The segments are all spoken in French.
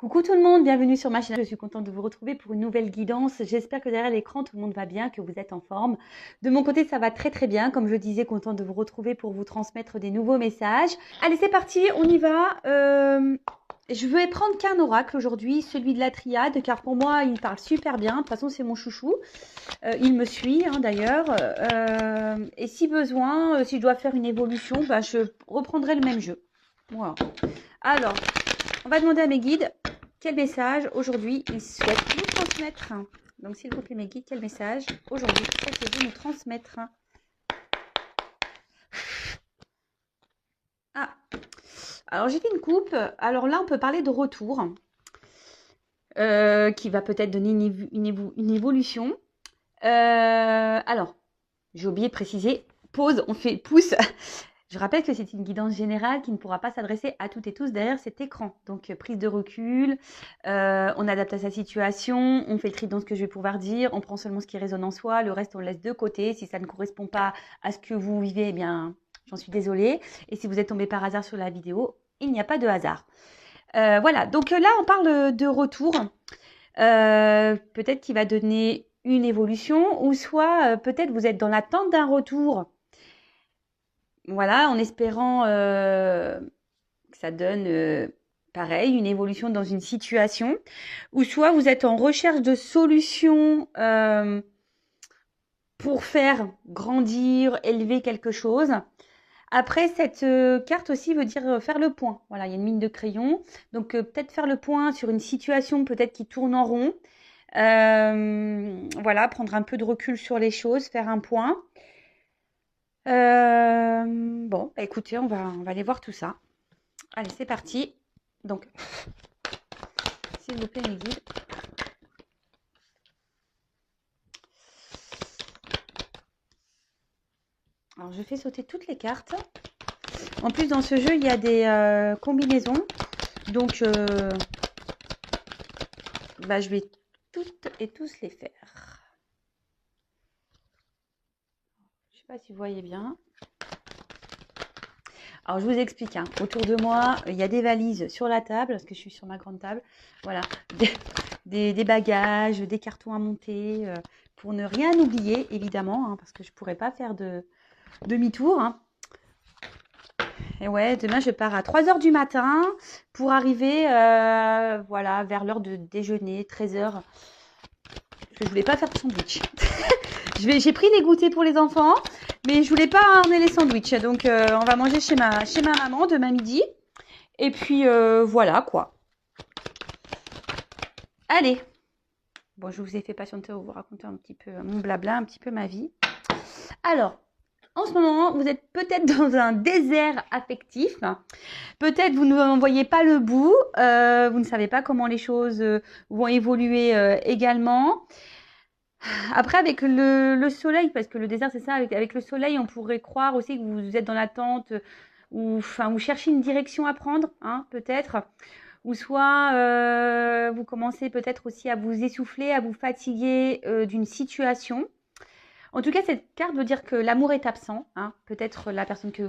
Coucou tout le monde, bienvenue sur ma chaîne. Je suis contente de vous retrouver pour une nouvelle guidance. J'espère que derrière l'écran, tout le monde va bien, que vous êtes en forme. De mon côté, ça va très très bien. Comme je disais, contente de vous retrouver pour vous transmettre des nouveaux messages. Allez, c'est parti, on y va. Je vais prendre qu'un oracle aujourd'hui, celui de la triade, car pour moi, il parle super bien. De toute façon, c'est mon chouchou. Il me suit d'ailleurs. Et si besoin, si je dois faire une évolution, je reprendrai le même jeu. Voilà. Alors, on va demander à mes guides quel message aujourd'hui ils souhaitent nous transmettre. Donc, s'il vous plaît, mes guides, quel message aujourd'hui souhaitez-vous nous transmettre? Ah, alors j'ai fait une coupe. Alors là, on peut parler de retour, qui va peut-être donner une évolution. Alors, j'ai oublié de préciser, pause, on fait pouce. Je rappelle que c'est une guidance générale qui ne pourra pas s'adresser à toutes et tous derrière cet écran. Donc, prise de recul, on adapte à sa situation, on fait le tri dans ce que je vais pouvoir dire, on prend seulement ce qui résonne en soi, le reste on laisse de côté. Si ça ne correspond pas à ce que vous vivez, eh bien, j'en suis désolée. Et si vous êtes tombé par hasard sur la vidéo, il n'y a pas de hasard. Voilà, donc là on parle de retour. Peut-être qu'il va donner une évolution, ou soit peut-être vous êtes dans l'attente d'un retour. Voilà, en espérant que ça donne pareil, une évolution dans une situation, ou soit vous êtes en recherche de solutions pour faire grandir, élever quelque chose. Après, cette carte aussi veut dire faire le point. Voilà, il y a une mine de crayon. Donc, peut-être faire le point sur une situation peut-être qui tourne en rond. Voilà, prendre un peu de recul sur les choses, faire un point. Bon, écoutez, on va aller voir tout ça. Allez, c'est parti. Donc, s'il vous plaît, mes guides. Alors, je fais sauter toutes les cartes. En plus, dans ce jeu, il y a des combinaisons. Donc, je vais toutes et tous les faire. Je ne sais pas si vous voyez bien. Alors, je vous explique. Autour de moi, il y a des valises sur la table, parce que je suis sur ma grande table. Voilà, des bagages, des cartons à monter, pour ne rien oublier, évidemment, parce que je ne pourrais pas faire de demi-tour. Et ouais, demain, je pars à 3 h du matin pour arriver voilà, vers l'heure de déjeuner, 13 h. Parce que je voulais pas faire de sandwich. J'ai pris des goûters pour les enfants, mais je voulais pas emmener les sandwichs. Donc, on va manger chez ma maman demain midi. Et puis, voilà, quoi. Allez. Bon, je vous ai fait patienter, vous raconter un petit peu mon blabla, un petit peu ma vie. Alors, en ce moment, vous êtes peut-être dans un désert affectif. Peut-être vous ne voyez pas le bout. Vous ne savez pas comment les choses vont évoluer également. Après, avec le soleil, parce que le désert, c'est ça, avec le soleil, on pourrait croire aussi que vous êtes dans l'attente, ou enfin, vous cherchez une direction à prendre, peut-être. Ou soit vous commencez peut-être aussi à vous essouffler, à vous fatiguer d'une situation. En tout cas, cette carte veut dire que l'amour est absent. Peut-être la personne que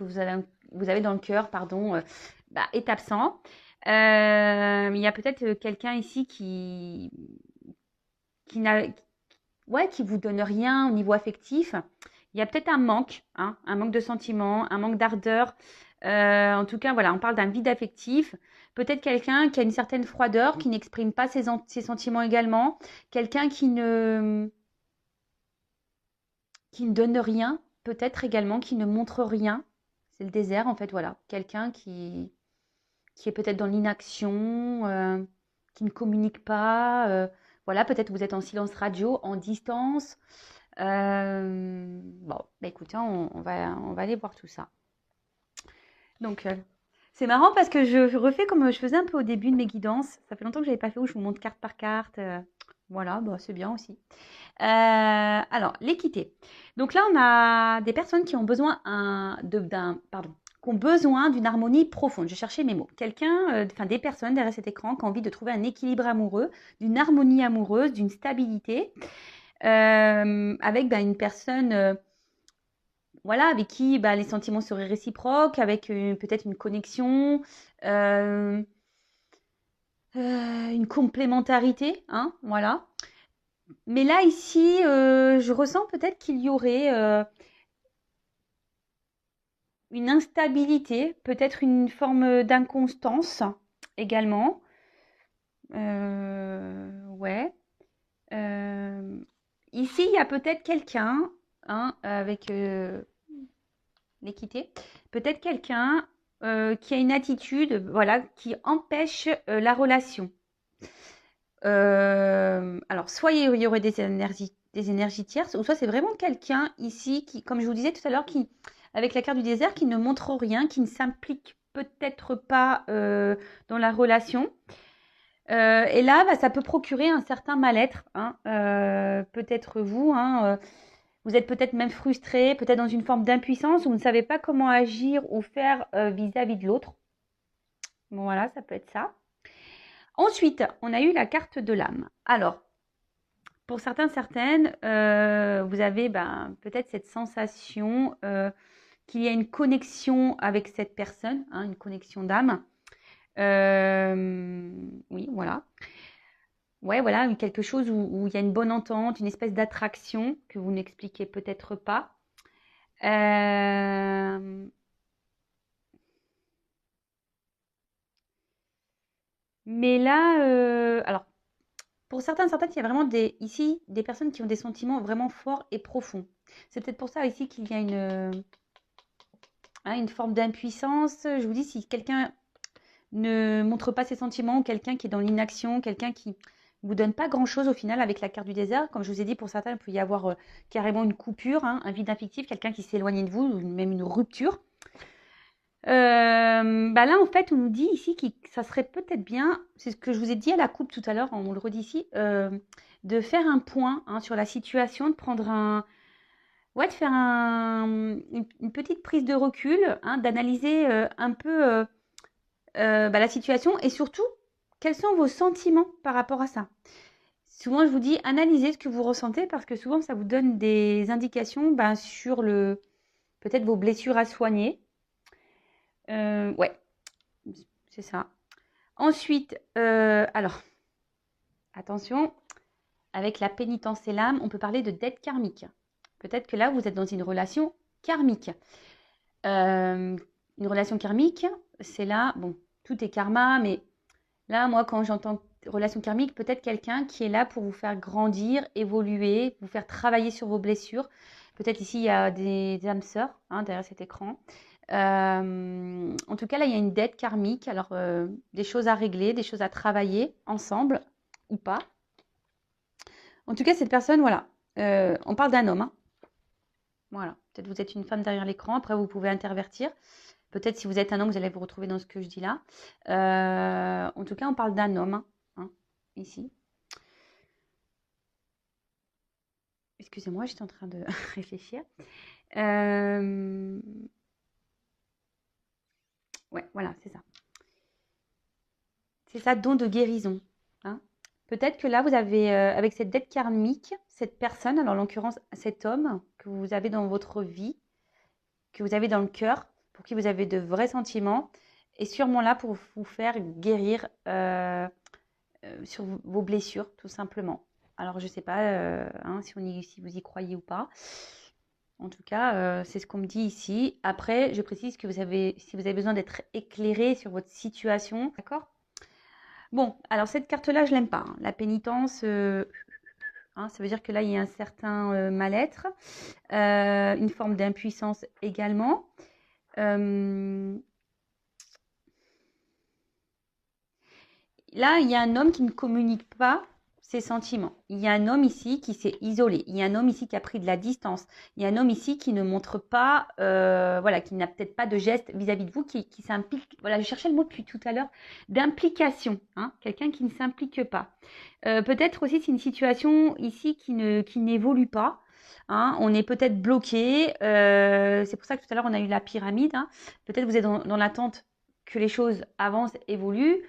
vous avez dans le cœur, pardon, est absent. Il y a peut-être quelqu'un ici qui n'a, ouais, qui vous donne rien au niveau affectif. Il y a peut-être un manque, un manque de sentiments, un manque d'ardeur. En tout cas, voilà, on parle d'un vide affectif. Peut-être quelqu'un qui a une certaine froideur, qui n'exprime pas ses sentiments également. Quelqu'un qui ne donne rien, peut-être également qui ne montre rien. C'est le désert, en fait, voilà. Quelqu'un qui est peut-être dans l'inaction, qui ne communique pas. Voilà, peut-être vous êtes en silence radio, en distance. Bon, écoutez, on va aller voir tout ça. Donc, c'est marrant parce que je refais comme je faisais un peu au début de mes guidances. Ça fait longtemps que je n'avais pas fait où je vous montre carte par carte. Voilà, c'est bien aussi. Alors, l'équité. Donc là, on a des personnes qui ont besoin qui ont besoin d'une harmonie profonde. Je cherchais mes mots. Des personnes derrière cet écran qui ont envie de trouver un équilibre amoureux, d'une harmonie amoureuse, d'une stabilité, avec une personne, voilà, avec qui les sentiments seraient réciproques, avec peut-être une connexion. une complémentarité, hein, voilà. Mais là, ici, je ressens peut-être qu'il y aurait une instabilité, peut-être une forme d'inconstance également. Ouais. Euh, Ici, il y a peut-être quelqu'un, hein, avec l'équité, peut-être quelqu'un qui a une attitude, voilà, qui empêche la relation. Alors, soit il y aurait des énergies tierces, ou soit c'est vraiment quelqu'un ici qui, comme je vous disais tout à l'heure, qui, avec la carte du désert, qui ne montre rien, qui ne s'implique peut-être pas dans la relation. Et là, bah, ça peut procurer un certain mal-être, hein, peut-être vous, hein, vous êtes peut-être même frustré, peut-être dans une forme d'impuissance, où vous ne savez pas comment agir ou faire vis-à-vis de l'autre. Bon, voilà, ça peut être ça. Ensuite, on a eu la carte de l'âme. Alors, pour certains, certaines, vous avez ben, peut-être cette sensation qu'il y a une connexion avec cette personne, hein, une connexion d'âme. Oui, voilà. Ouais, voilà, quelque chose où il y a une bonne entente, une espèce d'attraction que vous n'expliquez peut-être pas. Euh, mais là, alors, pour certains, certaines, il y a vraiment ici des personnes qui ont des sentiments vraiment forts et profonds. C'est peut-être pour ça ici qu'il y a une forme d'impuissance. Je vous dis, si quelqu'un ne montre pas ses sentiments, ou quelqu'un qui est dans l'inaction, quelqu'un qui ne vous donne pas grand-chose au final avec la carte du désert, comme je vous ai dit, pour certains, il peut y avoir carrément une coupure, hein, un vide affectif, quelqu'un qui s'éloigne de vous, ou même une rupture. Bah là, en fait, on nous dit ici que ça serait peut-être bien, c'est ce que je vous ai dit à la coupe tout à l'heure, on le redit ici, de faire un point hein, sur la situation, de prendre ouais, de faire une petite prise de recul, hein, d'analyser un peu bah, la situation et surtout, quels sont vos sentiments par rapport à ça. Souvent, je vous dis, analysez ce que vous ressentez parce que souvent, ça vous donne des indications bah, sur peut-être vos blessures à soigner. Ouais, c'est ça. Ensuite, alors, attention, avec la pénitence et l'âme, on peut parler de dette karmique. Peut-être que là, vous êtes dans une relation karmique. Une relation karmique, c'est là, bon, tout est karma, mais là, moi, quand j'entends relation karmique, peut-être quelqu'un qui est là pour vous faire grandir, évoluer, vous faire travailler sur vos blessures. Peut-être ici, il y a des âmes sœurs hein, derrière cet écran. En tout cas, là, il y a une dette karmique. Alors, des choses à régler, des choses à travailler ensemble ou pas. En tout cas, cette personne, voilà. On parle d'un homme. Hein. Voilà. Peut-être vous êtes une femme derrière l'écran. Après, vous pouvez intervertir. Peut-être si vous êtes un homme, vous allez vous retrouver dans ce que je dis là. En tout cas, on parle d'un homme, hein, ici. Excusez-moi, j'étais en train de réfléchir. Ouais, voilà, c'est ça. C'est ça, don de guérison. Hein. Peut-être que là, vous avez, avec cette dette karmique, cette personne, alors en l'occurrence cet homme que vous avez dans votre vie, que vous avez dans le cœur, pour qui vous avez de vrais sentiments, est sûrement là pour vous faire guérir sur vos blessures, tout simplement. Alors, je ne sais pas hein, si vous y croyez ou pas. En tout cas, c'est ce qu'on me dit ici. Après, je précise que si vous avez besoin d'être éclairé sur votre situation, d'accord? Bon, alors cette carte-là, je l'aime pas. Hein. La pénitence, hein, ça veut dire que là, il y a un certain mal-être, une forme d'impuissance également. Là, il y a un homme qui ne communique pas ses sentiments. Il y a un homme ici qui s'est isolé. Il y a un homme ici qui a pris de la distance. Il y a un homme ici qui ne montre pas, voilà, qui n'a peut-être pas de geste vis-à-vis de vous, qui s'implique. Voilà, je cherchais le mot depuis tout à l'heure d'implication. Hein, quelqu'un qui ne s'implique pas. Peut-être aussi c'est une situation ici qui n'évolue pas. Hein, on est peut-être bloqué. C'est pour ça que tout à l'heure on a eu la pyramide. Hein. Peut-être vous êtes dans l'attente que les choses avancent, évoluent.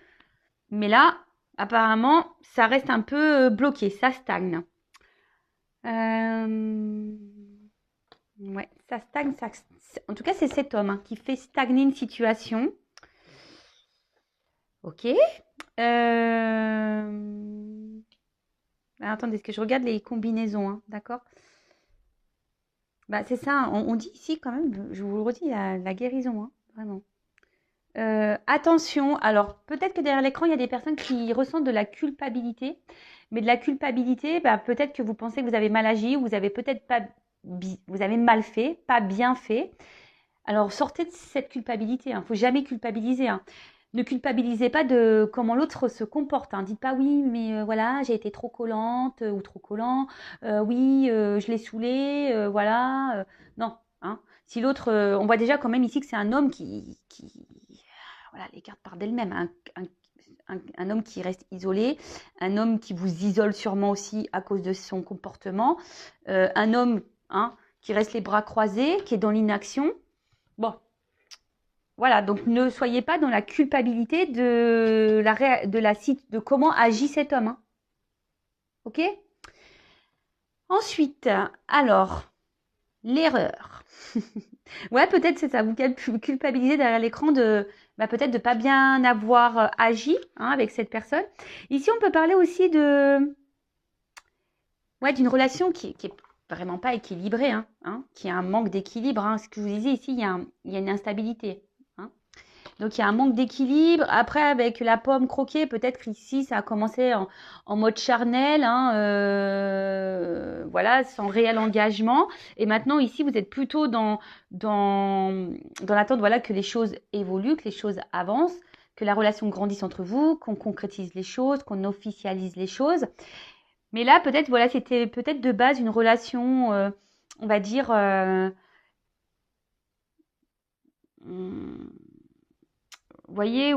Mais là, apparemment, ça reste un peu bloqué, ça stagne. Ouais, ça stagne. En tout cas, c'est cet homme hein, qui fait stagner une situation. Ok. Alors, attendez, est-ce que je regarde les combinaisons, hein, d'accord? Bah, c'est ça, on dit ici quand même, je vous le redis, la guérison, hein, vraiment. Attention, alors peut-être que derrière l'écran, il y a des personnes qui ressentent de la culpabilité, mais de la culpabilité, bah, peut-être que vous pensez que vous avez mal agi, ou vous avez peut-être pas, vous avez mal fait, pas bien fait. Alors sortez de cette culpabilité, hein. Faut jamais culpabiliser, hein. Ne culpabilisez pas de comment l'autre se comporte, hein. Dites pas oui, mais voilà, j'ai été trop collante ou trop collant. Oui, je l'ai saoulé, voilà. Non, hein. Si l'autre, on voit déjà quand même ici que c'est un homme qui voilà, les cartes partent d'elles-mêmes. Un homme qui reste isolé, un homme qui vous isole sûrement aussi à cause de son comportement, un homme, hein, qui reste les bras croisés, qui est dans l'inaction. Bon, voilà, donc ne soyez pas dans la culpabilité de comment agit cet homme, hein. Ok? Ensuite, alors, l'erreur. Ouais, peut-être c'est ça, vous culpabilisez derrière l'écran de peut-être de pas bien avoir agi, hein, avec cette personne. Ici, on peut parler aussi d'une relation qui est vraiment pas équilibrée, hein, qui a un manque d'équilibre, hein. Ce que je vous disais ici, il y a une instabilité, hein. Donc il y a un manque d'équilibre. Après, avec la pomme croquée, peut-être qu'ici, ça a commencé en mode charnel, hein, voilà, sans réel engagement. Et maintenant, ici, vous êtes plutôt dans l'attente, voilà, que les choses évoluent, que les choses avancent, que la relation grandisse entre vous, qu'on concrétise les choses, qu'on officialise les choses. Mais là, peut-être, voilà, c'était peut-être de base une relation, on va dire, hum, vous voyez,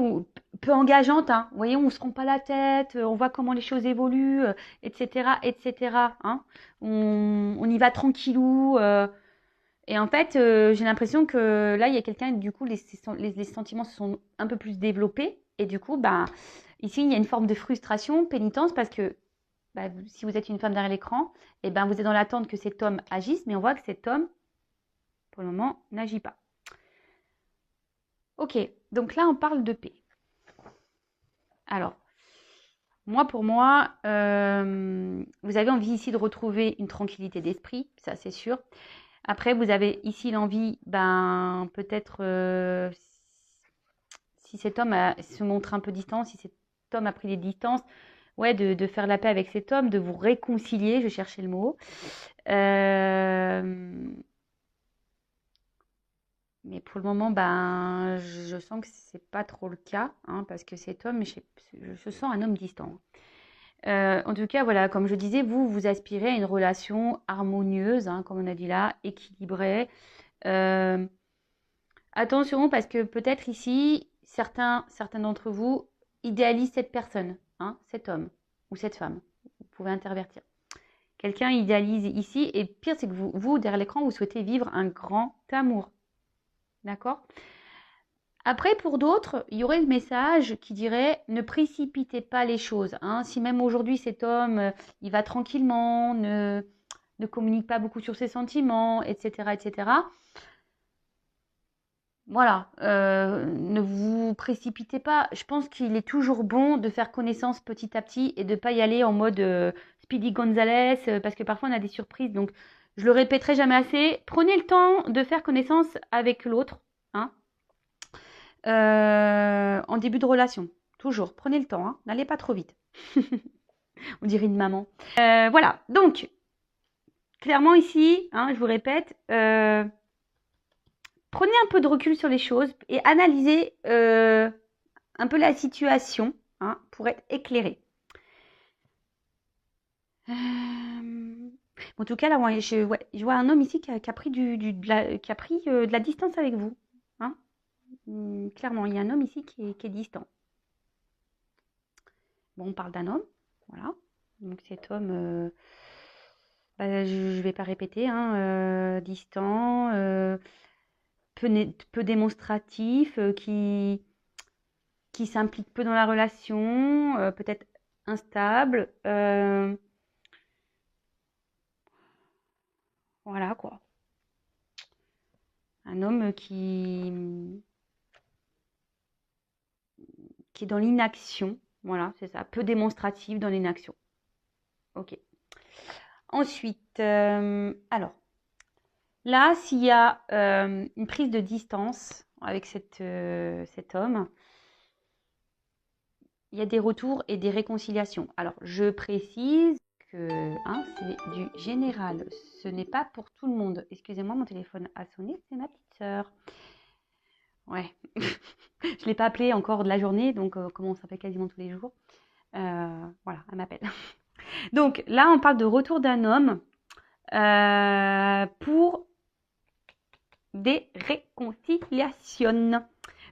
peu engageante, hein. Vous voyez, on ne se rend pas la tête, on voit comment les choses évoluent, etc., etc., hein. On y va tranquillou. Et en fait, j'ai l'impression que là, il y a quelqu'un, du coup, les sentiments se sont un peu plus développés. Et du coup, bah, ici, il y a une forme de frustration, pénitence, parce que bah, si vous êtes une femme derrière l'écran, et ben, vous êtes dans l'attente que cet homme agisse, mais on voit que cet homme, pour le moment, n'agit pas. Ok, donc là, on parle de paix. Alors, pour moi, vous avez envie ici de retrouver une tranquillité d'esprit, ça c'est sûr. Après, vous avez ici l'envie, ben, peut-être, si cet homme se montre un peu distant, si cet homme a pris des distances, ouais, de faire la paix avec cet homme, de vous réconcilier, je cherchais le mot. Euh, mais pour le moment, ben, je sens que c'est pas trop le cas, hein, parce que cet homme, je sens un homme distant. En tout cas, voilà, comme je disais, vous aspirez à une relation harmonieuse, hein, comme on a dit là, équilibrée. Euh, Attention, parce que peut-être ici, certains d'entre vous idéalisent cette personne, hein, cet homme ou cette femme. Vous pouvez intervertir. Quelqu'un idéalise ici, et pire, c'est que vous, derrière l'écran, vous souhaitez vivre un grand amour. D'accord? Après, pour d'autres, il y aurait le message qui dirait ne précipitez pas les choses, hein. Si même aujourd'hui cet homme, il va tranquillement, ne communique pas beaucoup sur ses sentiments, etc., etc. Voilà, ne vous précipitez pas. Je pense qu'il est toujours bon de faire connaissance petit à petit et de ne pas y aller en mode Speedy Gonzales, parce que parfois on a des surprises. Donc, je le répéterai jamais assez. Prenez le temps de faire connaissance avec l'autre, hein, en début de relation. Toujours, prenez le temps, hein, n'allez pas trop vite. On dirait une maman. Voilà, donc, clairement ici, hein, je vous répète, prenez un peu de recul sur les choses et analysez un peu la situation, hein, pour être éclairé. En tout cas, là, ouais, je vois un homme ici qui a pris, de la distance avec vous, hein. Clairement, il y a un homme ici qui est distant. Bon, on parle d'un homme, voilà. Donc cet homme, bah, je ne vais pas répéter, hein, distant, peu démonstratif, qui s'implique peu dans la relation, peut-être instable. Voilà quoi. Un homme qui est dans l'inaction. Voilà, c'est ça. Peu démonstrative dans l'inaction. Ok. Ensuite, alors, là, s'il y a une prise de distance avec cet homme, il y a des retours et des réconciliations. Alors, je précise que c'est du général. Ce n'est pas pour tout le monde. Excusez-moi, mon téléphone a sonné. C'est ma petite sœur. Ouais. Je ne l'ai pas appelée encore de la journée, donc comme on s'appelle quasiment tous les jours. Voilà, elle m'appelle. Donc là, on parle de retour d'un homme pour des réconciliations.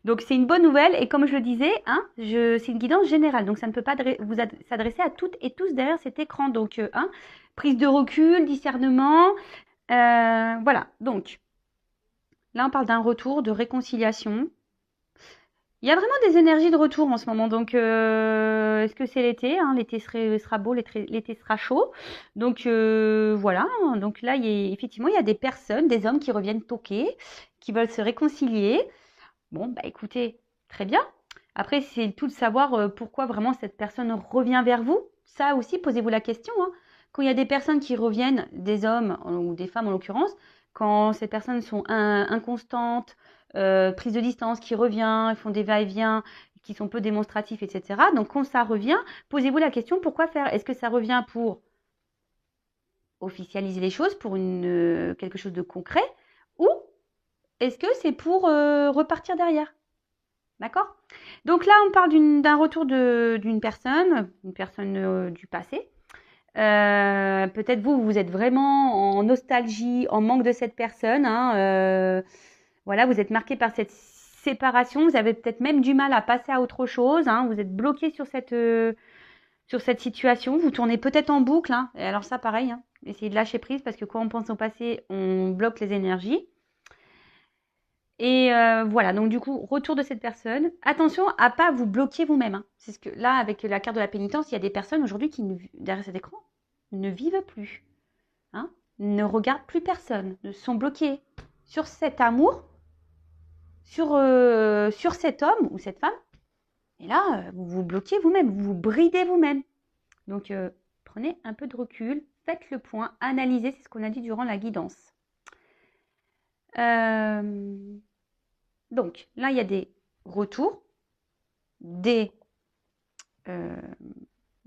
Donc c'est une bonne nouvelle et comme je le disais, c'est une guidance générale. Donc ça ne peut pas vous s'adresser à toutes et tous derrière cet écran. Donc prise de recul, discernement, voilà. Donc là on parle d'un retour, de réconciliation. Il y a vraiment des énergies de retour en ce moment. Donc est-ce que c'est l'été, l'été sera beau, l'été sera chaud. Donc voilà. Donc là effectivement il y a des personnes, des hommes qui reviennent toquer, qui veulent se réconcilier. Bon, bah écoutez, très bien. Après, c'est tout de savoir pourquoi vraiment cette personne revient vers vous. Ça aussi, posez-vous la question. Quand il y a des personnes qui reviennent, des hommes ou des femmes en l'occurrence, quand ces personnes sont inconstantes, prises de distance, qui reviennent, font des va-et-vient, qui sont peu démonstratifs, etc. Donc quand ça revient, posez-vous la question, pourquoi faire? Est-ce que ça revient pour officialiser les choses, pour quelque chose de concret, ou est-ce que c'est pour repartir derrière? D'accord? Donc là, on parle d'un retour d'une personne du passé. Peut-être vous êtes vraiment en nostalgie, en manque de cette personne. Voilà, vous êtes marqué par cette séparation. Vous avez peut-être même du mal à passer à autre chose. Vous êtes bloqué sur cette situation. Vous tournez peut-être en boucle. Et alors ça, pareil, essayez de lâcher prise parce que quand on pense au passé, on bloque les énergies. Et voilà, donc du coup, retour de cette personne. Attention à pas vous bloquer vous-même. C'est ce que là, avec la carte de la pénitence, il y a des personnes aujourd'hui qui, derrière cet écran, ne vivent plus, ne regardent plus personne, ne sont bloqués sur cet amour, sur cet homme ou cette femme. Et là, vous vous bloquez vous-même, vous vous bridez vous-même. Donc, prenez un peu de recul, faites le point, analysez, c'est ce qu'on a dit durant la guidance. Donc, là, il y a des retours, des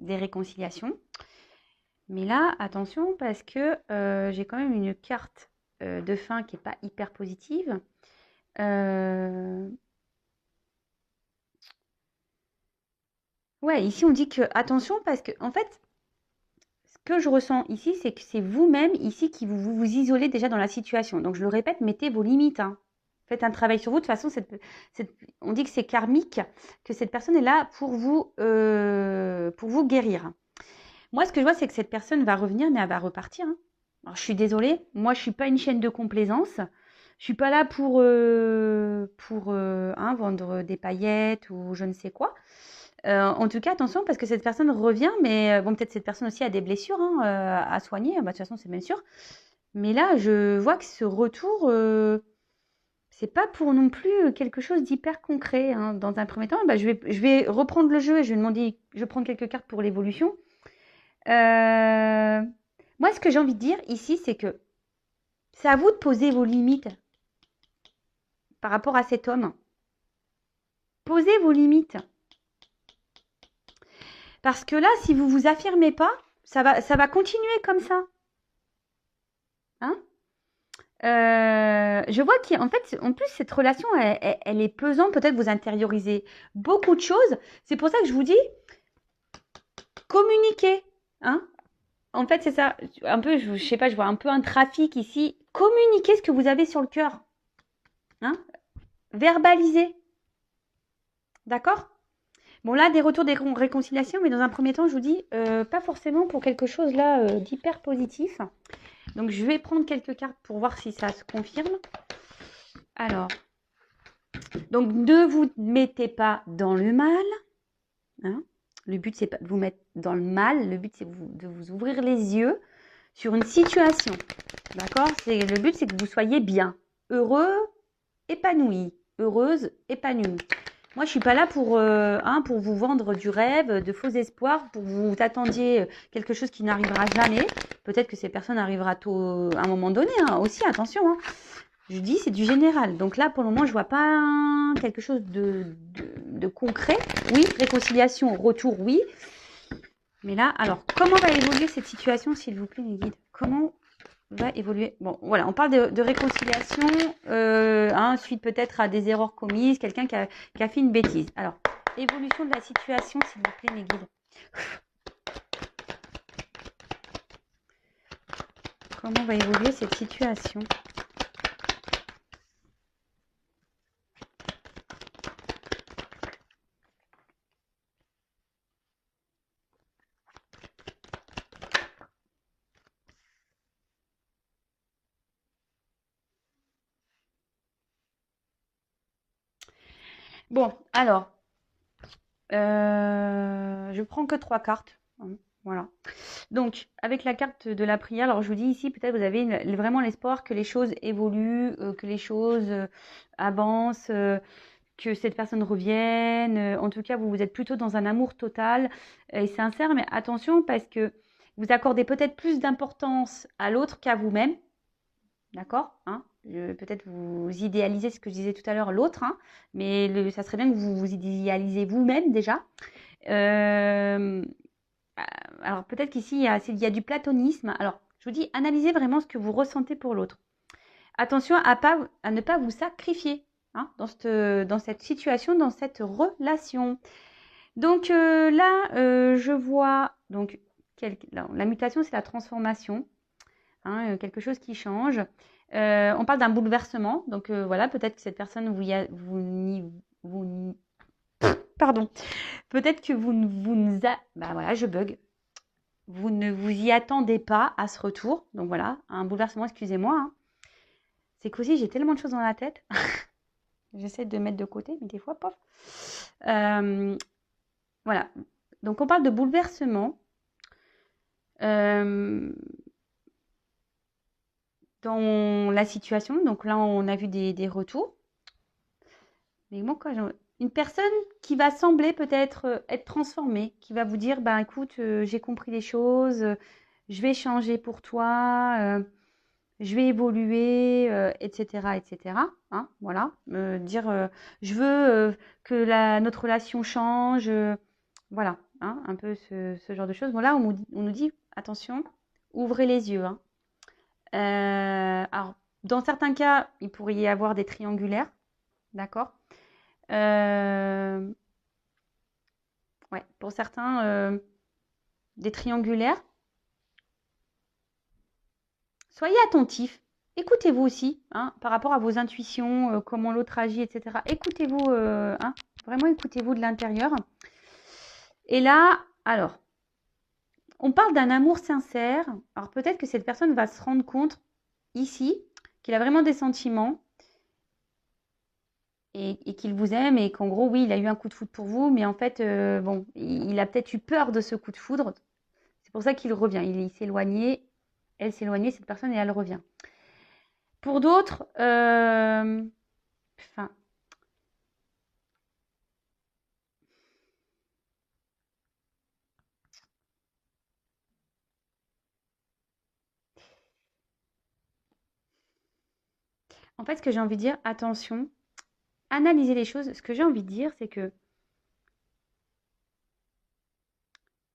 réconciliations. Mais là, attention, parce que j'ai quand même une carte de fin qui n'est pas hyper positive. Ouais, ici, on dit que attention, parce que, en fait, ce que je ressens ici, c'est que c'est vous-même, ici, qui vous isolez déjà dans la situation. Donc, je le répète, mettez vos limites, Faites un travail sur vous. De toute façon, on dit que c'est karmique, que cette personne est là pour vous guérir. Moi, ce que je vois, c'est que cette personne va revenir, mais elle va repartir. Alors, je suis désolée. Moi, je ne suis pas une chaîne de complaisance. Je ne suis pas là pour vendre des paillettes ou je ne sais quoi. En tout cas, attention, parce que cette personne revient, mais bon, peut-être cette personne aussi a des blessures à soigner. De toute façon, c'est même sûr. Mais là, je vois que ce retour... c'est pas pour non plus quelque chose d'hyper concret. Dans un premier temps, je vais reprendre le jeu et je vais demander, je vais prendre quelques cartes pour l'évolution. Moi, ce que j'ai envie de dire ici, c'est que c'est à vous de poser vos limites par rapport à cet homme. Posez vos limites. Parce que là, si vous ne vous affirmez pas, ça va continuer comme ça. Je vois qu'en fait, en plus, cette relation, elle est pesante. Peut-être vous intériorisez beaucoup de choses. C'est pour ça que je vous dis, communiquez. En fait, c'est ça. Un peu, je sais pas, je vois un peu un trafic ici. Communiquez ce que vous avez sur le cœur. Verbalisez. D'accord? Bon, là, des retours, des réconciliations, mais dans un premier temps, je vous dis, pas forcément pour quelque chose là d'hyper positif. Donc, je vais prendre quelques cartes pour voir si ça se confirme. Alors, donc, ne vous mettez pas dans le mal. Le but, c'est pas de vous mettre dans le mal. Le but, c'est de vous ouvrir les yeux sur une situation. D'accord? Le but, c'est que vous soyez bien, heureux, épanoui, heureuse, épanouie. Moi, je suis pas là pour vous vendre du rêve, de faux espoirs, pour que vous attendiez quelque chose qui n'arrivera jamais. Peut-être que ces personnes arrivera tôt, à un moment donné, hein, aussi, attention. Hein. Je dis, c'est du général. Donc là, pour le moment, je vois pas quelque chose de concret. Oui, réconciliation, retour, oui. Mais là, alors, comment va évoluer cette situation, s'il vous plaît, mes guides? Comment va évoluer? Bon, voilà, on parle de réconciliation, suite peut-être à des erreurs commises, quelqu'un qui a fait une bêtise. Alors, évolution de la situation, s'il vous plaît, mes guides. Comment va évoluer cette situation? Bon, alors, je prends que 3 cartes. Voilà. Donc, avec la carte de la prière, alors je vous dis ici, peut-être vous avez vraiment l'espoir que les choses évoluent, que les choses avancent, que cette personne revienne. En tout cas, vous êtes plutôt dans un amour total et sincère, mais attention parce que vous accordez peut-être plus d'importance à l'autre qu'à vous-même. D'accord, hein? Peut-être vous idéalisez ce que je disais tout à l'heure, l'autre, hein, mais ça serait bien que vous vous idéalisez vous-même déjà. Euh, alors peut-être qu'ici, il y a du platonisme. Alors, je vous dis, analysez vraiment ce que vous ressentez pour l'autre. Attention à ne pas vous sacrifier hein, dans cette situation, dans cette relation. Donc là, je vois, donc, la mutation, c'est la transformation, hein, quelque chose qui change. On parle d'un bouleversement, donc voilà, peut-être que cette personne, pardon, peut-être que bah voilà, je bug. Vous ne vous y attendez pas à ce retour, donc voilà, un bouleversement, excusez-moi. Hein. C'est qu'aussi, j'ai tellement de choses dans la tête. J'essaie de mettre de côté, mais des fois, pof. Voilà. Donc, on parle de bouleversement. Dans la situation. Donc là, on a vu des retours. Mais moi, une personne qui va sembler peut-être être transformée, qui va vous dire, ben écoute, j'ai compris les choses, je vais changer pour toi, je vais évoluer, etc., etc. Hein, voilà, dire, je veux que notre relation change, voilà, hein, un peu ce genre de choses. Bon là, on nous dit, attention, ouvrez les yeux. Hein. Alors, dans certains cas, il pourrait y avoir des triangulaires, d'accord. Ouais, pour certains, des triangulaires. Soyez attentifs. Écoutez-vous aussi, hein, par rapport à vos intuitions, comment l'autre agit, etc. Écoutez-vous, hein, vraiment écoutez-vous de l'intérieur. Et là, alors, on parle d'un amour sincère. Alors peut-être que cette personne va se rendre compte ici qu'il a vraiment des sentiments et qu'il vous aime et qu'en gros, oui, il a eu un coup de foudre pour vous, mais en fait, bon, il a peut-être eu peur de ce coup de foudre. C'est pour ça qu'il revient. Il s'éloignait, elle s'éloignait, cette personne, et elle revient. Pour d'autres, enfin, en fait, ce que j'ai envie de dire, attention, analysez les choses. Ce que j'ai envie de dire, c'est que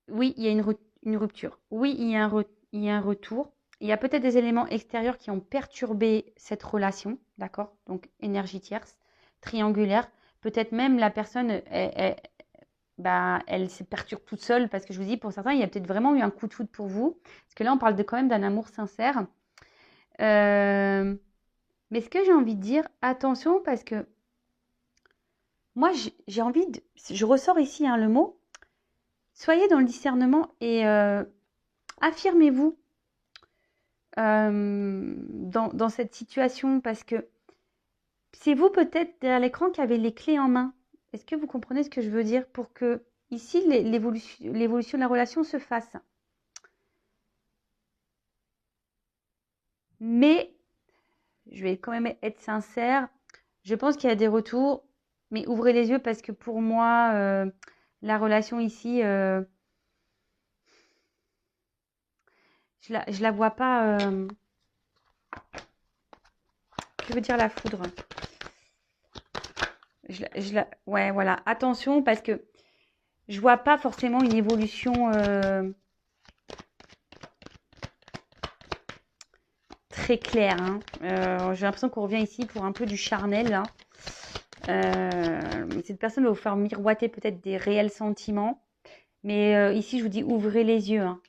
oui, il y a une rupture. Oui, il y a un retour. Il y a peut-être des éléments extérieurs qui ont perturbé cette relation, d'accord? Donc, énergie tierce, triangulaire. Peut-être même la personne, bah, elle se perturbe toute seule parce que je vous dis, pour certains, il y a peut-être vraiment eu un coup de foudre pour vous. Parce que là, on parle quand même d'un amour sincère. Euh, mais ce que j'ai envie de dire, attention parce que moi, j'ai envie de... Je ressors ici hein, le mot. Soyez dans le discernement et affirmez-vous dans cette situation parce que c'est vous peut-être derrière l'écran qui avez les clés en main. Est-ce que vous comprenez ce que je veux dire pour que ici l'évolution de la relation se fasse? Mais je vais quand même être sincère. Je pense qu'il y a des retours, Mais ouvrez les yeux parce que pour moi, la relation ici, je la vois pas. Que veut dire la foudre? Ouais, voilà. Attention parce que je vois pas forcément une évolution très claire. Hein. J'ai l'impression qu'on revient ici pour un peu du charnel. Hein. Cette personne va vous faire miroiter peut-être des réels sentiments. Mais ici, je vous dis, ouvrez les yeux. Hein.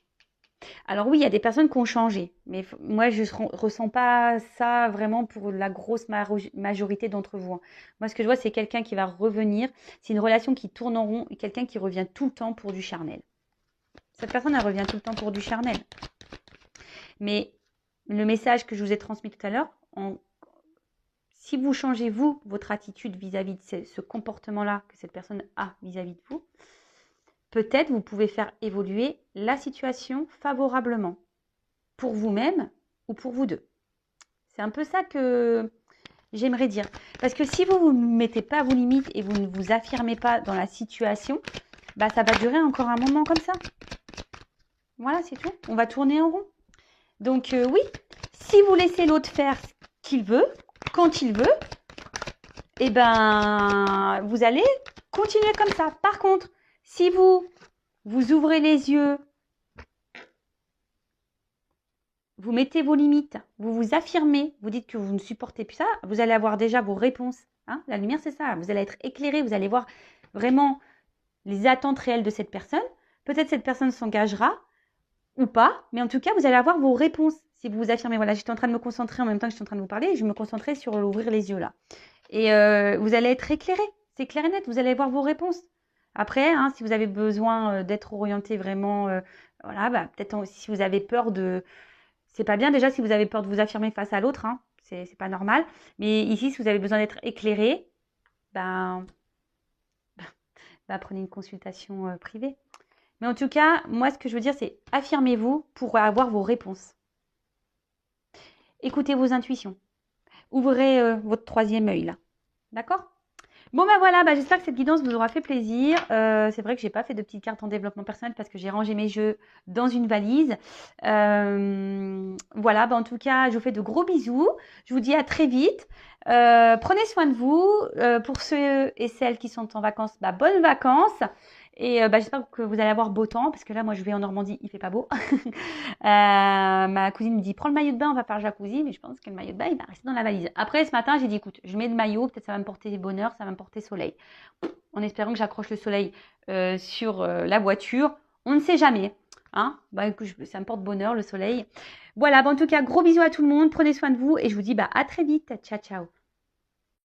Alors oui, il y a des personnes qui ont changé. Mais moi, je ne ressens pas ça vraiment pour la grosse majorité d'entre vous. Hein. Moi, ce que je vois, c'est quelqu'un qui va revenir. C'est une relation qui tourne en rond et quelqu'un qui revient tout le temps pour du charnel. Cette personne, elle revient tout le temps pour du charnel. Mais le message que je vous ai transmis tout à l'heure, si vous changez, vous, votre attitude vis-à-vis de ce comportement-là que cette personne a vis-à-vis de vous, peut-être vous pouvez faire évoluer la situation favorablement pour vous-même ou pour vous deux. C'est un peu ça que j'aimerais dire. Parce que si vous ne mettez pas vos limites et vous ne vous affirmez pas dans la situation, bah ça va durer encore un moment comme ça. Voilà, c'est tout. On va tourner en rond. Donc oui, si vous laissez l'autre faire ce qu'il veut, quand il veut, eh ben, vous allez continuer comme ça. Par contre, si vous ouvrez les yeux, vous mettez vos limites, vous vous affirmez, vous dites que vous ne supportez plus ça, vous allez avoir déjà vos réponses. Hein. La lumière, c'est ça. Vous allez être éclairé, vous allez voir vraiment les attentes réelles de cette personne. Peut-être cette personne s'engagera ou pas, mais en tout cas, vous allez avoir vos réponses. Si vous vous affirmez, voilà, j'étais en train de me concentrer en même temps que je suis en train de vous parler, et je me concentrais sur ouvrir les yeux là. Et vous allez être éclairé, c'est clair et net, vous allez voir vos réponses. Après, hein, si vous avez besoin d'être orienté vraiment, voilà, bah, peut-être si vous avez peur de... C'est pas bien déjà si vous avez peur de vous affirmer face à l'autre, hein, c'est pas normal. Mais ici, si vous avez besoin d'être éclairé, ben, prenez une consultation privée. Mais en tout cas, moi, ce que je veux dire, c'est affirmez-vous pour avoir vos réponses. Écoutez vos intuitions. Ouvrez votre troisième œil, là. D'accord ? Bon, ben voilà, j'espère que cette guidance vous aura fait plaisir. C'est vrai que j'ai pas fait de petites cartes en développement personnel parce que j'ai rangé mes jeux dans une valise. Voilà, en tout cas, je vous fais de gros bisous. Je vous dis à très vite. Prenez soin de vous. Pour ceux et celles qui sont en vacances, bonnes vacances. Et j'espère que vous allez avoir beau temps parce que là, moi, je vais en Normandie, il fait pas beau. Ma cousine me dit, prends le maillot de bain, on va faire jacuzzi. Mais je pense que le maillot de bain, il va rester dans la valise. Après, ce matin, j'ai dit, écoute, je mets le maillot, peut-être ça va me porter bonheur, ça va me porter soleil. En espérant que j'accroche le soleil sur la voiture. On ne sait jamais. Hein, écoute, ça me porte bonheur, le soleil. Voilà, en tout cas, gros bisous à tout le monde. Prenez soin de vous et je vous dis à très vite. Ciao, ciao.